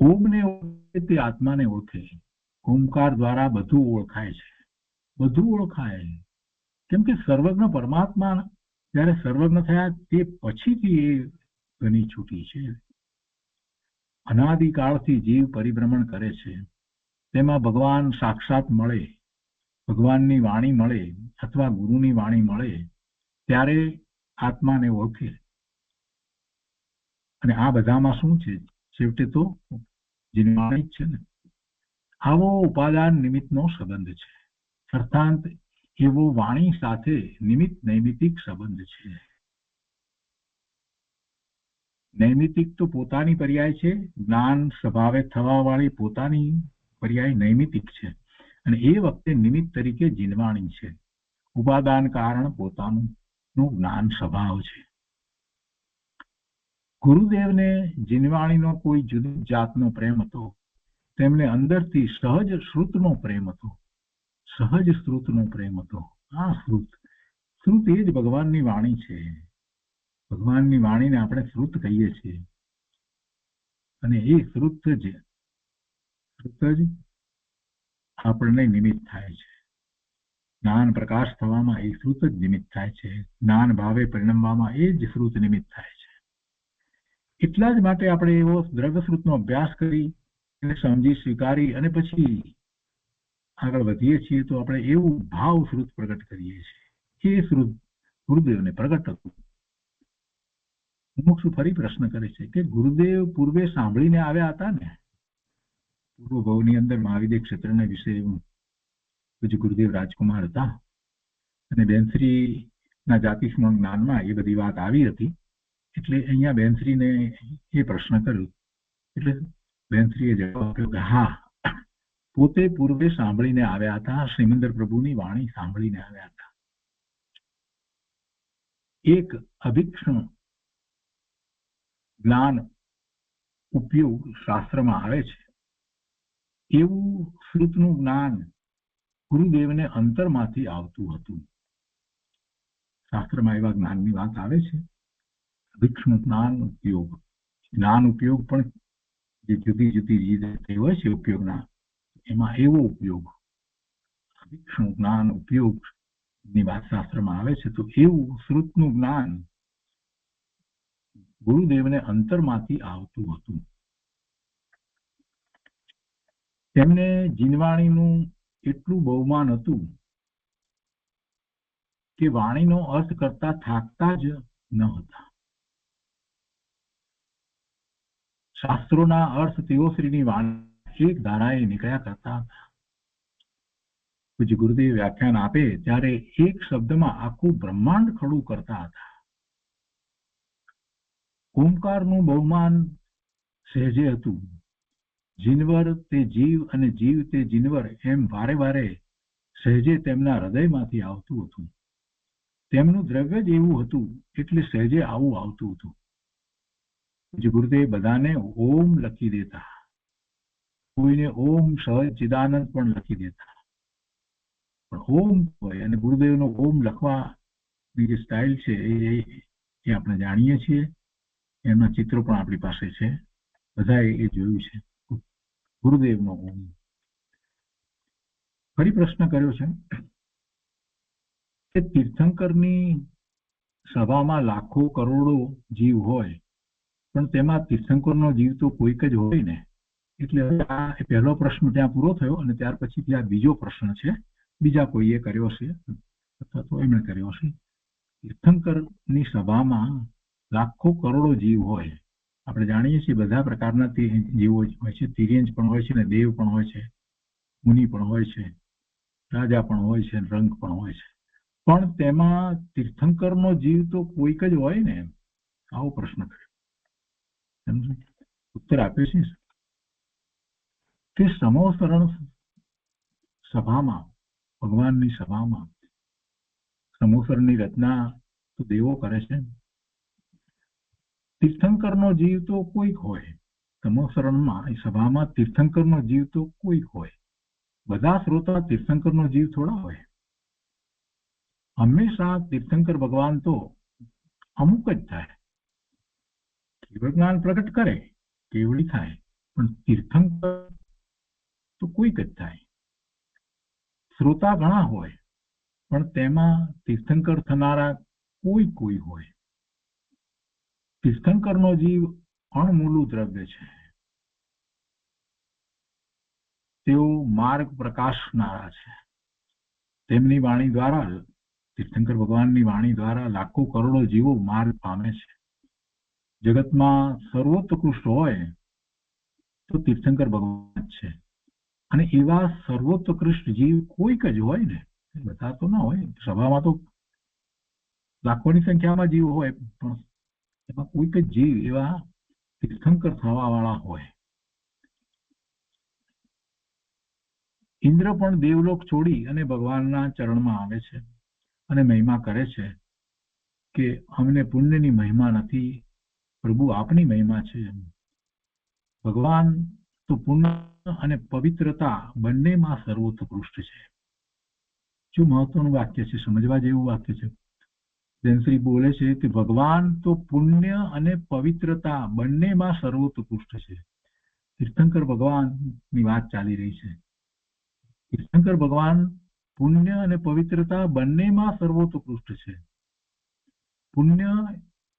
ઓમને ઓળખે તે આત્માને ઓળખે. ઓમકાર દ્વારા બધું ઓળખાય છે, બધું ઓળખાય. કેમ કે સર્વજ્ઞ પરમાત્મા જયારે સર્વજ્ઞ થયા તે પછીથી એ ધ્વનિ છૂટી છે. અનાદિકાળથી જીવ પરિભ્રમણ કરે છે, તેમાં ભગવાન સાક્ષાત મળે, ભગવાનની વાણી મળે અથવા ગુરુની વાણી મળે ત્યારે આત્માને ઓળખે. અને આ બધામાં શું છે? છેવટે તો જીવવાણી જ છે ને. આવો ઉપાદાન નિમિત્તનો સંબંધ છે, અર્થાત એવો વાણી સાથે નિમિત્ત નૈમિતિક સંબંધ છે. નૈમિતિક તો પોતાની પર્યાય છે, જ્ઞાન સ્વભાવે થવા વાળી પોતાની પર્યાય નૈમિતિક છે, અને એ વખતે નિમિત્ત તરીકે જીનવાણી છે. ઉપાદાન કારણ પોતાનું જ્ઞાન સ્વભાવ છે. ગુરુદેવને જીનવાણીનો કોઈ જુદી જાતનો પ્રેમ હતો. તેમને અંદરથી સહજ શ્રુતનો પ્રેમ હતો, સહજ શ્રુતનો પ્રેમ હતો. આ શ્રુત એ જ ભગવાનની વાણી છે. ભગવાનની વાણીને આપણે શ્રુત કહીએ છીએ, અને એ શ્રુત જ આપણને નિમિત્ત થાય છે. જ્ઞાન પ્રકાશ થવામાં એ શ્રુત જ નિમિત્ત થાય છે. જ્ઞાન ભાવે પરિણમવામાં એ જ શ્રુત નિમિત્ત થાય છે. એટલા જ માટે આપણે એવો દ્રવ્ય શ્રુતનો અભ્યાસ કરી એને સમજી સ્વીકારી અને પછી આગળ વધીએ છીએ તો આપણે એવું ભાવ શ્રુત પ્રગટ કરીએ છીએ. એ શ્રુત ગુરુદેવને પ્રગટ હતું. મુમુક્ષુ ફરી પ્રશ્ન કરે છે કે ગુરુદેવ પૂર્વે સાંભળીને આવ્યા હતા ને? પૂર્વ ભવની અંદર મહાવિદ્ય ક્ષેત્રના વિશે પૂજ્ય ગુરુદેવ રાજકુમાર હતા, અને બેનશ્રી ના જાતિસ્મ જ્ઞાનમાં એ બધી વાત આવી હતી. એટલે અહીંયા બેનશ્રીને એ પ્રશ્ન કર્યો, એટલે બેનશ્રીએ જવાબ આપ્યો કે હા, પોતે પૂર્વે સાંભળીને આવ્યા હતા, શ્રીમંદર પ્રભુની વાણી સાંભળીને આવ્યા હતા. એક અભિક્ષણ જ્ઞાન ઉપયોગ શાસ્ત્રમાં આવે છે, એવું શ્રુતનું જ્ઞાન ગુરુદેવને અંતરમાંથી આવતું હતું. શાસ્ત્રમાં એવા જ્ઞાનની વાત આવે છે. અભિક્ષણ જ્ઞાન ઉપયોગ પણ જે જુદી જુદી રીતે હોય છે ઉપયોગના, એમાં એવો ઉપયોગ અભિક્ષણ જ્ઞાન ઉપયોગ ની વાત શાસ્ત્રમાં આવે છે. તો એવું શ્રુતનું જ્ઞાન ગુરુદેવને અંતરમાંથી આવતું હતું. તેમને જીનવાણીનું એટલું બહુમાન હતું કે વાણીનો અર્થ કરતા થાકતા જ ન હતા. શાસ્ત્રોના અર્થ તેઓશ્રીની વાણી એક ધારાએ નીકળ્યા કરતા હતા. પૂજ્ય ગુરુદેવ વ્યાખ્યાન આપે ત્યારે એક શબ્દમાં આખું બ્રહ્માંડ ખડું કરતા હતા. ઓમકારનું બહુમાન સહેજે હતું. જીનવર તે જીવ અને જીવ તે જીનવર એમ વારે વારે સહેજે તેમના હૃદયમાંથી આવતું હતું. તેમનું દ્રવ્ય જ એવું હતું એટલે સહેજે આવું આવતું હતું. પૂજ્ય ગુરુદેવ બધાને ઓમ લખી દેતા, કોઈને ઓમ સહજ ચિદાનંદ પણ લખી દેતા. પણ ઓમ હોય અને ગુરુદેવનો ઓમ લખવાની જે સ્ટાઇલ છે એ આપણે જાણીએ છીએ. એમના ચિત્રો પણ આપણી પાસે છે, બધાએ એ જોયું છે. ગુરુદેવનો ઓમ. ફરી પ્રશ્ન કર્યો છે કે તીર્થંકરની સભામાં લાખો કરોડો જીવ હોય પણ તેમાં તીર્થંકરનો જીવ તો કોઈક જ હોય ને. એટલે આ પહેલો પ્રશ્ન ત્યાં પૂરો થયો અને ત્યાર પછી ત્યાં બીજો પ્રશ્ન છે, બીજા કોઈએ કર્યો છે અથવા તો એમણે કર્યો છે. તીર્થંકરની સભામાં લાખો કરોડો જીવ હોય. આપણે જાણીએ છીએ બધા પ્રકારના જીવો હોય છે. તિર્યંજ પણ હોય છે ને દેવ પણ હોય છે, મુનિ પણ હોય છે, રાજા પણ હોય છે, રંગ પણ હોય છે. પણ તેમાં તીર્થંકરનો જીવ તો કોઈક જ હોય ને. આવો પ્રશ્ન કર્યો. ઉત્તર આપ્યો છે કે સમોસરણ સભામાં, ભગવાનની સભામાં સમોસરની રચના તો દેવો કરે છે. તીર્થંકરનો જીવ તો કોઈક હોય. સમોસરણમાં સભામાં તીર્થંકરનો જીવ તો કોઈક હોય. બધા શ્રોતા તીર્થંકરનો જીવ થોડા હોય. હંમેશા તીર્થંકર ભગવાન તો અમુક જ થાય. કેવળ જ્ઞાન પ્રગટ કરે, કેવળી થાય, પણ તીર્થંકર તો કોઈક જ થાય. શ્રોતા ઘણા હોય પણ તેમાં તીર્થંકર થનારા કોઈ હોય. તીર્થંકરનો જીવ અણમૂલું દ્રવ્ય છે. તેઓ માર્ગ પ્રકાશનારા છે. તેમની વાણી દ્વારા, તીર્થંકર ભગવાનની વાણી દ્વારા લાખો કરોડો જીવો માર્ગ પામે છે. જગતમાં સર્વોત્કૃષ્ટ હોય તો તીર્થંકર ભગવાન જ છે. અને એવા સર્વોત્કૃષ્ટ જીવ કોઈક જ હોય ને. બધા તો ના હોય. સભામાં તો લાખોની સંખ્યામાં જીવ હોય પણ એમાં કોઈક જ જીવ એવા તીર્થંકર થવા વાળા હોય. ઇન્દ્ર પણ દેવલોક છોડી અને ભગવાનના ચરણમાં આવે છે અને મહિમા કરે છે કે અમને પુણ્યની મહિમા નથી, પ્રભુ આપની મહિમા છે. ભગવાન તો પુણ્ય અને પવિત્રતા બંનેમાં સર્વોત્કૃષ્ટ છે. શું મહત્વનું વાક્ય છે, સમજવા જેવું વાક્ય છે. જયશ્રી બોલે છે કે ભગવાન તો પુણ્ય અને પવિત્રતા બંનેમાં સર્વોત્કૃષ્ટ છે. તીર્થંકર ભગવાનની વાત ચાલી રહી છે. તીર્થંકર ભગવાન પુણ્ય અને પવિત્રતા બંનેમાં સર્વોત્કૃષ્ટ છે. પુણ્ય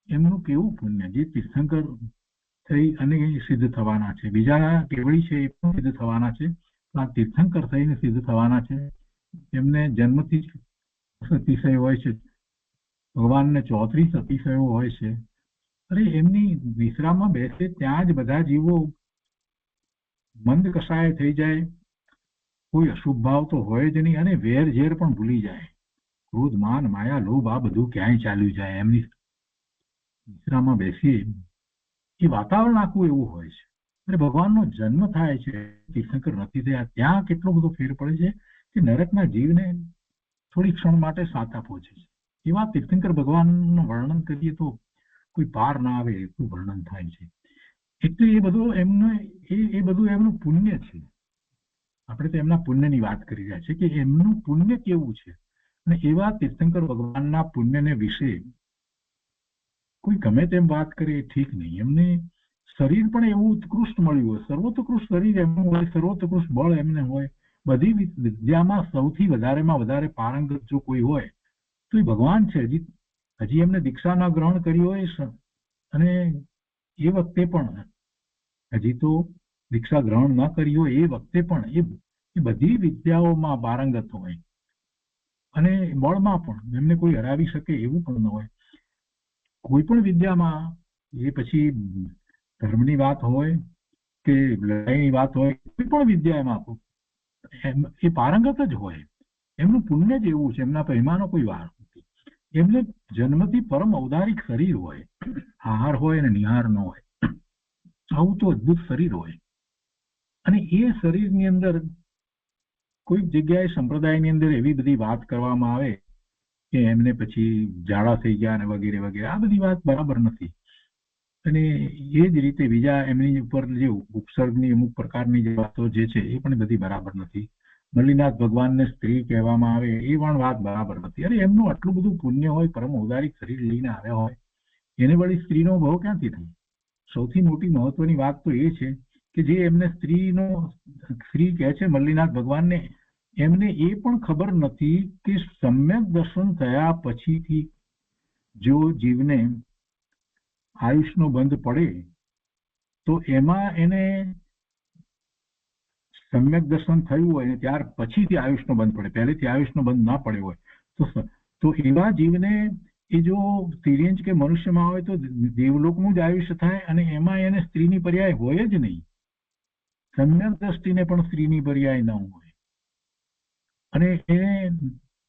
એમનું કેવું પુણ્ય જે તીર્થંકર થઈ અને સિદ્ધ થવાના છે. બીજા કેવળી છે એ પણ સિદ્ધ થવાના છે, પણ આ તીર્થંકર થઈને સિદ્ધ થવાના છે. એમને જન્મથી જ અતિશય હોય છે. ભગવાનને 34 અતિશયો હોય છે. અરે એમની વિશ્રામમાં બેસે ત્યાં જ બધા જીવો મંદ કસાય થઈ જાય. કોઈ અશુભ ભાવ તો હોય જ નહીં અને વેર ઝેર પણ ભૂલી જાય. ક્રોધ માન માયા લોભ આ બધું ક્યાંય ચાલ્યું જાય. એમની વિશ્રામમાં બેસી એ વાતાવરણ આખું એવું હોય છે. અને ભગવાનનો જન્મ થાય છે, તીર્થંકર નથી થયા, ત્યાં કેટલો બધો ફેર પડે છે કે નરકના જીવને થોડી ક્ષણ માટે સાતા પહોંચે છે. એવા તીર્થંકર ભગવાનનું વર્ણન કરીએ તો કોઈ પાર ના આવે એટલું વર્ણન થાય છે. એટલે એ બધું એમનું પુણ્ય છે. આપણે તો એમના પુણ્યની વાત કરી રહ્યા છીએ કે એમનું પુણ્ય કેવું છે. અને એવા તીર્થંકર ભગવાનના પુણ્યને વિશે કોઈ ગમે તેમ વાત કરે એ ઠીક નહીં. એમને શરીર પણ એવું ઉત્કૃષ્ટ મળ્યું હોય, સર્વોત્કૃષ્ટ શરીર એમનું હોય, સર્વોત્કૃષ્ટ બળ એમને હોય. બધી વિદ્યામાં સૌથી વધારેમાં વધારે પારંગત જો કોઈ હોય તો એ ભગવાન છે. હજી એમને દીક્ષા ન ગ્રહણ કરી હોય અને એ વખતે પણ હજી તો દીક્ષા ગ્રહણ ન કરી હોય એ વખતે પણ એ બધી વિદ્યાઓમાં પારંગત હોય અને બળમાં પણ એમને કોઈ હરાવી શકે એવું પણ ન હોય. કોઈ પણ વિદ્યામાં એ પછી ધર્મની વાત હોય કે લડાઈની વાત હોય, કોઈ પણ વિદ્યા એમાં એ પારંગત જ હોય. એમનું પુણ્ય જ એવું છે, એમના પહેમાનો કોઈ વાર નથી. એમને જન્મથી પરમ ઔદારિક શરીર હોય, આહાર હોય અને નિહાર ન હોય, આવું તો અદભુત શરીર હોય. અને એ શરીરની અંદર કોઈક જગ્યાએ સંપ્રદાયની અંદર એવી બધી વાત કરવામાં આવે કે એમને પછી ઝાડા થઈ ગયા અને વગેરે વગેરે, આ બધી વાત બરાબર નથી. અને એ જ રીતે બીજા એમની ઉપર જે ઉપસર્ગની અમુક પ્રકારની જે વાતો જે છે એ પણ બધી બરાબર નથી. મલ્લીનાથ ભગવાનને સ્ત્રી કહેવામાં આવે એ પણ વાત બરાબર નથી. અરે એમનું આટલું બધું પુણ્ય હોય, પરમ ઔદારિક શરીર લઈને આવ્યા હોય, એને વળી સ્ત્રીનો ભાવ ક્યાંથી થાય? સૌથી મોટી મહત્વની વાત તો એ છે કે જે એમને સ્ત્રી કહે છે મલ્લીનાથ ભગવાનને, એમને એ પણ ખબર નથી કે સમ્યક દર્શન થયા પછીથી જો જીવને આયુષનો બંધ પડે તો એમાં એને સમ્યક દર્શન થયું હોય ને ત્યાર પછીથી આયુષનો બંધ પડે, પહેલેથી આયુષનો બંધ ના પડ્યો હોય તો એવા જીવને એ જો તિર્યંચ કે મનુષ્યમાં હોય તો દેવલોકનું જ આયુષ્ય થાય અને એમાં એને સ્ત્રીની પર્યાય હોય જ નહીં. સમ્યક દ્રષ્ટિને પણ સ્ત્રીની પર્યાય ન હોય અને એને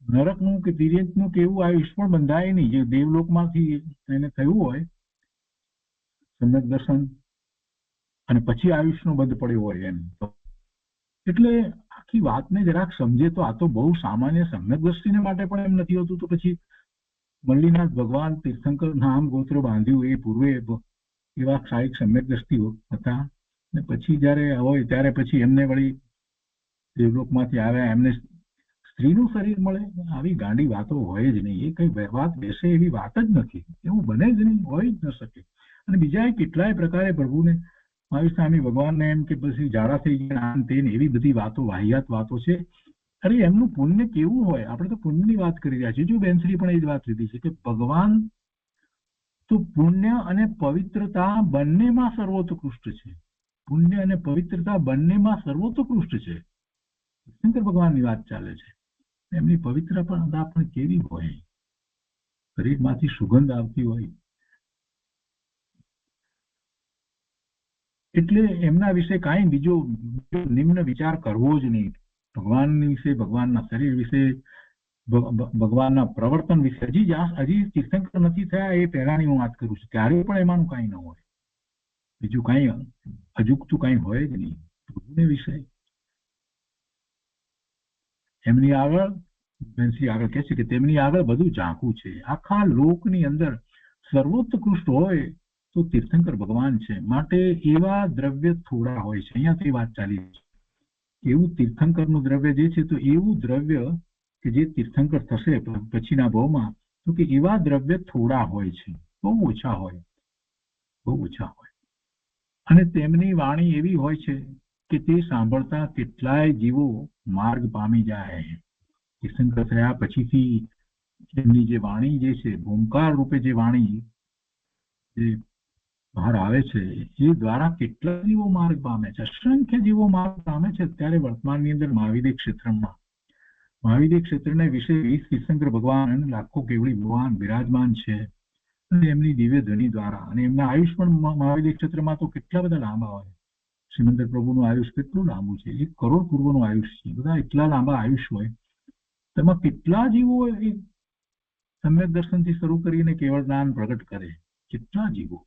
નરકનું કે તિર્યંચનું કે એવું આયુષ્ય પણ બંધાય નહીં જે દેવલોકમાંથી એને થયું હોય સમ્યક દર્શન અને પછી આયુષ્યનો બંધ પડ્યો હોય એમ. એટલે આખી વાતને જરાક સમજે તો આ તો બહુ સામાન્ય સમ્યક દ્રષ્ટિને માટે પણ એમ નથી હોતું. તો પછી મલ્લીનાથ ભગવાન તીર્થંકર નામ ગોત્ર બાંધ્યું એ પૂર્વે એવા સાહિક સમ્યક દ્રષ્ટિઓ હતા ને પછી જયારે હોય ત્યારે પછી એમને વળી દેવલોકમાંથી આવ્યા એમને સ્ત્રીનું શરીર મળે? આવી ગાંડી વાતો હોય જ નહીં. એ કઈ વાત બેસે એવી વાત જ નથી. એવું બને જ નહીં, હોય જ ન શકે. અને બીજા કેટલાય પ્રકારે પ્રભુને મહાવીર સ્વામી ભગવાનને એમ કે પછી ઝાડા થઈ ગયા આમ તેમ એવી બધી વાતો, વાહિયાત વાતો છે. અરે એમનું પુણ્ય કેવું હોય? આપણે તો પુણ્યની વાત કરી રહ્યા છીએ. જો બેનશ્રી પણ એ જ વાત લીધી છે કે ભગવાન તો પુણ્ય અને પવિત્રતા બંનેમાં સર્વોત્કૃષ્ટ છે. પુણ્ય અને પવિત્રતા બંનેમાં સર્વોત્કૃષ્ટ છે. શંકર ભગવાનની વાત ચાલે છે. એમની પવિત્રતા પણ કેવી હોય? શરીરમાંથી સુગંધ આવતી હોય. એટલે એમના વિશે કાંઈ બીજો નિમ્ન વિચાર કરવો જ નહીં. ભગવાનની વિશે, ભગવાનના શરીર વિશે, ભગવાનના પ્રવર્તન વિશે હજી તીર્થંકર નથી થયા એ પહેલાની હું વાત કરું છું, ત્યારે પણ એમાંનું કાંઈ ન હોય. બીજું કાંઈ અજુગતું કાંઈ હોય જ નહીં. પ્રભુને વિશે એમની આગળ બેનશ્રી આગળ કહે છે કે તેમની આગળ બધું ઝાંખું છે. આખા લોકની અંદર સર્વોત્કૃષ્ટ હોય તો તીર્થંકર ભગવાન છે. માટે એવા દ્રવ્ય થોડા હોય છે. અહીંયાથી વાત ચાલી છે. એવું તીર્થંકરનું દ્રવ્ય જે છે તો એવું દ્રવ્ય કે જે તીર્થંકર થશે પછીના ભાવમાં તો કે એવા દ્રવ્ય થોડા હોય છે, બહુ ઓછા હોય, બહુ ઓછા હોય. અને તેમની વાણી એવી હોય છે કે તે સાંભળતા કેટલાય જીવો માર્ગ પામી જાય. તીર્થંકર થયા પછીથી એમની જે વાણી જે છે, ઓમકાર રૂપે જે વાણી જે બહાર આવે છે એ દ્વારા કેટલા જીવો માર્ગ પામે છે. અસંખ્ય જીવો માર્ગ પામે છે. અત્યારે વર્તમાનની અંદર મહાવિદ્ય ક્ષેત્રમાં મહાવિદ્ય ક્ષેત્રને વિશે 20 તીર્થંકર ભગવાન અને લાખો કેવડી ભગવાન બિરાજમાન છે. અને એમની દિવ્ય ધ્વનિ દ્વારા અને એમના આયુષ પણ મહાવિદ્ય ક્ષેત્રમાં તો કેટલા બધા લાંબા હોય. શ્રીમંદર પ્રભુનું આયુષ કેટલું લાંબુ છે, 1 કરોડ પૂર્વનું આયુષ છે. બધા એટલા લાંબા આયુષ હોય. તેમાં કેટલા જીવો સમ્યક દર્શનથી શરૂ કરીને કેવળ જ્ઞાન પ્રગટ કરે. કેટલા જીવો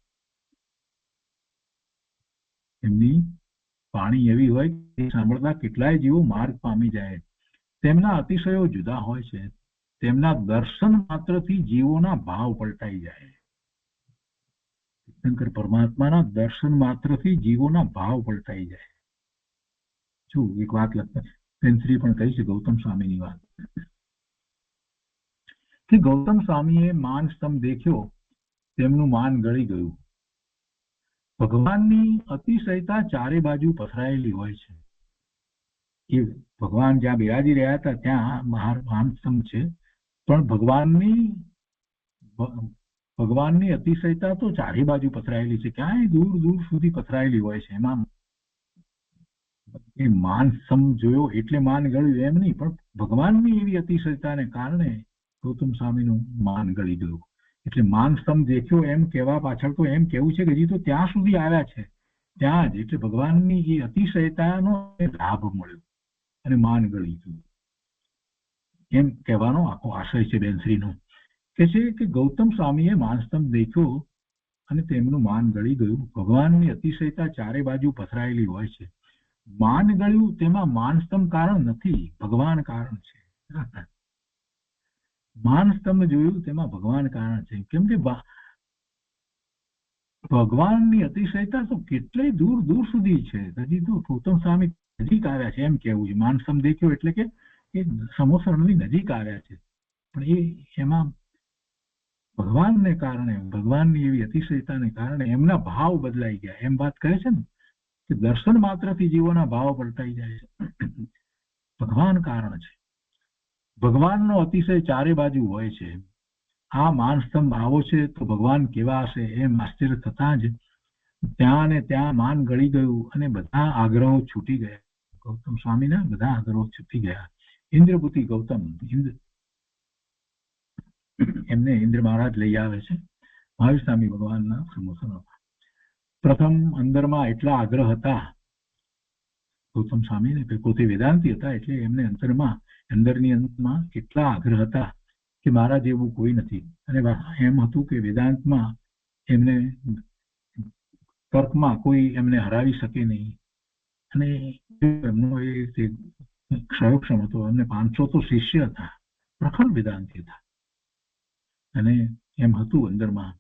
એમની વાણી એવી હોય કે સાંભળતા કેટલાય જીવો માર્ગ પામી જાય. તેમના અતિશયો જુદા હોય છે. તેમના દર્શન માત્રથી જીવોના ભાવ પલટાઈ જાય. શંકર પરમાત્માના દર્શન માત્રથી જીવોના ભાવ પલટાઈ જાય. શું એક વાત લગતા બેનશ્રી પણ કહી છે ગૌતમ સ્વામીની વાત કે ગૌતમ સ્વામીએ માન સ્તંભ દેખ્યો, તેમનું માન ગળી ગયું. ભગવાનની અતિશયતા ચારે બાજુ પથરાયેલી હોય છે. એ ભગવાન જ્યાં બિરાજી રહ્યા હતા ત્યાં માન સ્તંભ છે, પણ ભગવાનની અતિશયતા તો ચારે બાજુ પથરાયેલી છે. ક્યાંય દૂર દૂર સુધી પથરાયેલી હોય છે. એમાં એ માન સ્તંભ જોયો એટલે માન ગળ્યું એમ નહીં, પણ ભગવાનની એવી અતિશયતાને કારણે ગૌતમ સ્વામીનું માન ગળી ગયું. એટલે માન સ્તંભ દેખ્યો એમ કહેવા પાછળ તો એમ કેવું છે કે હજી તો ત્યાં સુધી આવ્યા છે, ત્યાં જ એટલે ભગવાનની એ અતિશયતાનો લાભ મળ્યો અને માન ગળી ગયું એમ કહેવાનો આખો આશય છે બેનશ્રીનો. કે છે કે ગૌતમ સ્વામીએ માનસ્તંભ દેખ્યો અને તેમનું માન ગળી ગયું. ભગવાનની અતિશયતા ચારે બાજુ પથરાયેલી હોય છે. માન ગળ્યું તેમાં માનસ્તંભ કારણ નથી, ભગવાન કારણ છે. માનસ્તંભ જોયું તેમાં ભગવાન કારણ છે. કેમ કે ભગવાનની અતિશયતા તો કેટલી દૂર દૂર સુધી છે. હજી તો ગૌતમ સ્વામી નજીક આવ્યા છે એમ કેવું છે. માનસ્તંભ દેખ્યો એટલે કે એ સમોસરણની નજીક આવ્યા છે, પણ એમાં ભગવાનને કારણે, ભગવાનની એવી અતિશયતાને કારણે એમના ભાવ બદલાઈ ગયા. એમ વાત કહે છે ને કે દર્શન માત્રથી જીવોના ભાવ પલટાઈ જાય છે. ભગવાન કારણ છે. ભગવાનનો અતિશય ચારે બાજુ હોય છે. આ માનસ્તંભ આવો છે તો ભગવાન કેવા હશે એમ આશ્ચર્ય થતા જ ત્યાં ને ત્યાં માન ગળી ગયું અને બધા આગ્રહો છૂટી ગયા. ગૌતમ સ્વામીના બધા આગ્રહો છૂટી ગયા. ઇન્દ્રપુતિ ગૌતમ, એમને ઇન્દ્ર મહારાજ લઈ આવે છે મહાવીર સ્વામી ભગવાનના સમોસરમાં. પ્રથમ અંદરમાં એટલા આગ્રહ હતા ગૌતમ સ્વામીને, પોતે વેદાંતી હતા એટલે એમને અંદરની અંતમાં કેટલા આગ્રહ હતા કે મારા જેવું કોઈ નથી. અને એમ હતું કે વેદાંતમાં એમને તર્કમાં કોઈ એમને હરાવી શકે નહીં. અને એમનો એ ક્ષયોક્ષમ હતો. એમને 500 તો શિષ્ય હતા, પ્રખર વેદાંતી હતા. અને એમ હતું અંદરમાં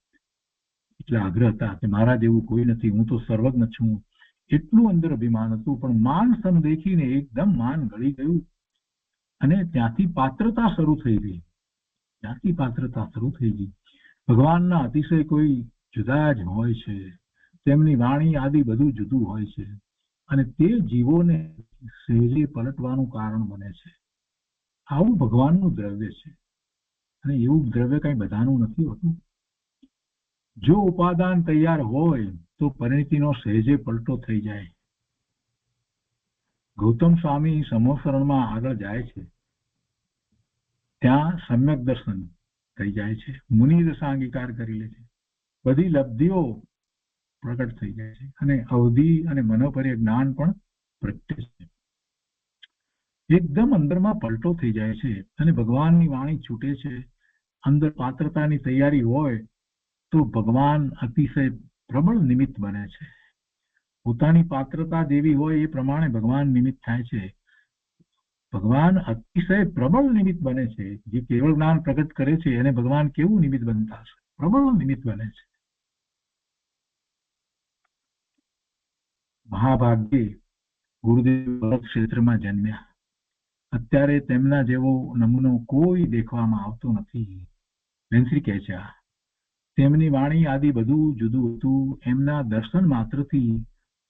એટલા આગ્રહ હતા કે મારા જેવું કોઈ નથી, હું તો સર્વજ્ઞ છું, એટલું અંદર અભિમાન હતું. પણ માન સમ દેખીને એકદમ માન ગળી ગયું અને ત્યાંથી પાત્રતા શરૂ થઈ ગઈ. ભગવાનના અતિશય કોઈ જુદા જ હોય છે. તેમની વાણી આદિ બધું જુદું હોય છે અને તે જીવોને સહેજે પલટવાનું કારણ બને છે. આવું ભગવાનનું દ્રવ્ય છે. અને એવું દ્રવ્ય કઈ બધાનું નથી હોતું. જો ઉપાદાન તૈયાર હોય તો પરિણતિનો સહેજે પલટો થઈ જાય. ગૌતમ સ્વામી સમોસરણમાં આગળ જાય છે ત્યાં સમ્યક દર્શન થઈ જાય છે. મુનિ દશા અંગીકાર કરી લે છે. બધી લબ્ધિઓ પ્રગટ થઈ જાય છે અને અવધિ અને મનોપર્ય જ્ઞાન પણ પ્રગટે છે. એકદમ અંદરમાં પલટો થઈ જાય છે અને ભગવાનની વાણી છૂટે છે. અંદર પાત્રતાની તૈયારી હોય તો ભગવાન અતિશય પ્રબળ નિમિત્ત બને છે. પોતાની પાત્રતા જેવી હોય એ પ્રમાણે ભગવાન નિમિત્ત થાય છે. ભગવાન અતિશય પ્રબળ નિમિત્ત બને છે. જે કેવળ જ્ઞાન પ્રગટ કરે છે એને ભગવાન કેવું નિમિત્ત બનતા હશે? પ્રબળ નિમિત્ત બને છે. મહાભાગ્યે ગુરુદેવ ક્ષેત્રમાં જન્મ્યા. અત્યારે તેમના જેવો નમૂનો કોઈ દેખવામાં આવતો નથી. વેન્સરી કહે છે તેમની વાણી આદિ બધું જુદું હતું. એમના દર્શન માત્રથી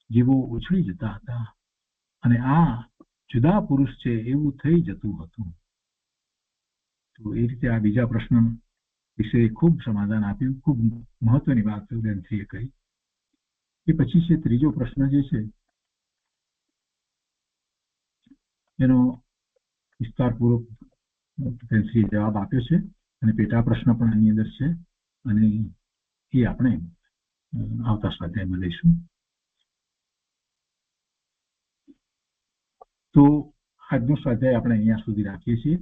જીવો ઉછળી જતા હતા અને આ જુદા પુરુષ છે એવું થઈ જતું હતું. તો એ રીતે આ બીજા પ્રશ્ન વિશે ખૂબ સમાધાન આપ્યું. ખૂબ મહત્વની વાત વેન્સરીએ કહી. એ પછી છે ત્રીજો પ્રશ્ન જે છે એનો વિસ્તારપૂર્વક વેન્સરીએ જવાબ આપ્યો છે અને પેટા પ્રશ્ન પણ એની અંદર છે અને એ આપણે આવતા સ્વાધ્યાયમાં લઈશું. તો આજનો સ્વાધ્યાય આપણે અહીંયા સુધી રાખીએ છીએ.